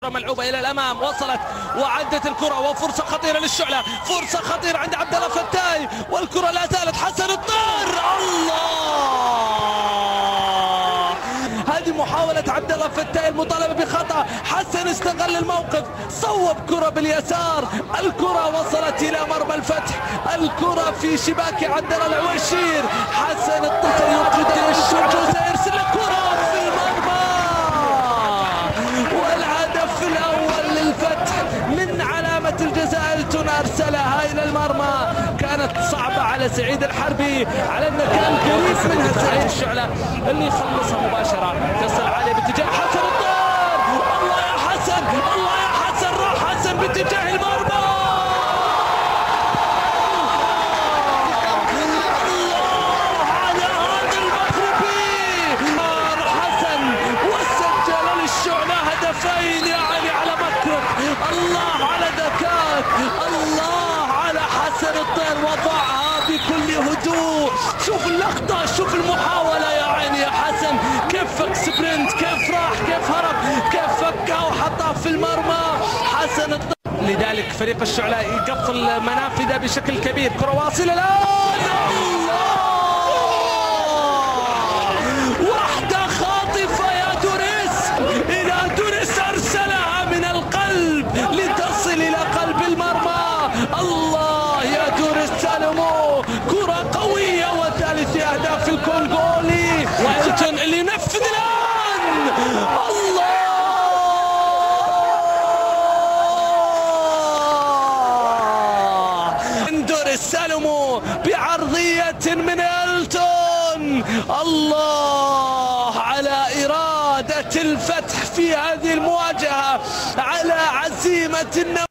ملعوبة إلى الأمام، وصلت وعدت الكرة وفرصة خطيرة للشعلة، فرصة خطيرة عند عبد الله فتاي، والكرة لا زالت حسن الطار. الله، هذه محاولة عبد الله فتاي المطالبة بخطأ، حسن استغل الموقف، صوب كرة باليسار، الكرة وصلت إلى مرمى الفتح، الكرة في شباك عبد الله العويشير، حسن الطار يقدم الشوط وسيرسل الكرة في المرمى، والهدف الأول للفتح من علامة الجزاء أرسلها إلى المرمى، كانت صعبة على سعيد الحربي، على أنه كان قريب منها سعيد الشعلة اللي يخلصها مباشرة، تصل عليه باتجاه حسن الطار. الله يا حسن، الله يا حسن، راح حسن باتجاه المرمى، الله على هذا المغربي، حسن وسجل للشعلة هدفين يعني على مكرك، الله على ذكاء، الله على حسن الطير، وضعها بكل هدوء، شوف اللقطة، شوف المحاولة يا عيني يا حسن، كيف فك سبرنت، كيف راح، كيف هرب، كيف فكها وحطها في المرمى حسن الطير. لذلك فريق الشعلة يقفل منافذه بشكل كبير، كرة واصلة الآن، واحدة خاطفة يا دوريس، إلى دوريس أرسلها من القلب لتصل إلى قلب المرمى، الله يا دوريس سالمو، كرة قوية وثالث أهداف الكونغولي، وإلتون اللي ينفذ الآن، الله، دوريس سالمو بعرضية من إلتون، الله على إرادة الفتح في هذه المواجهة، على عزيمة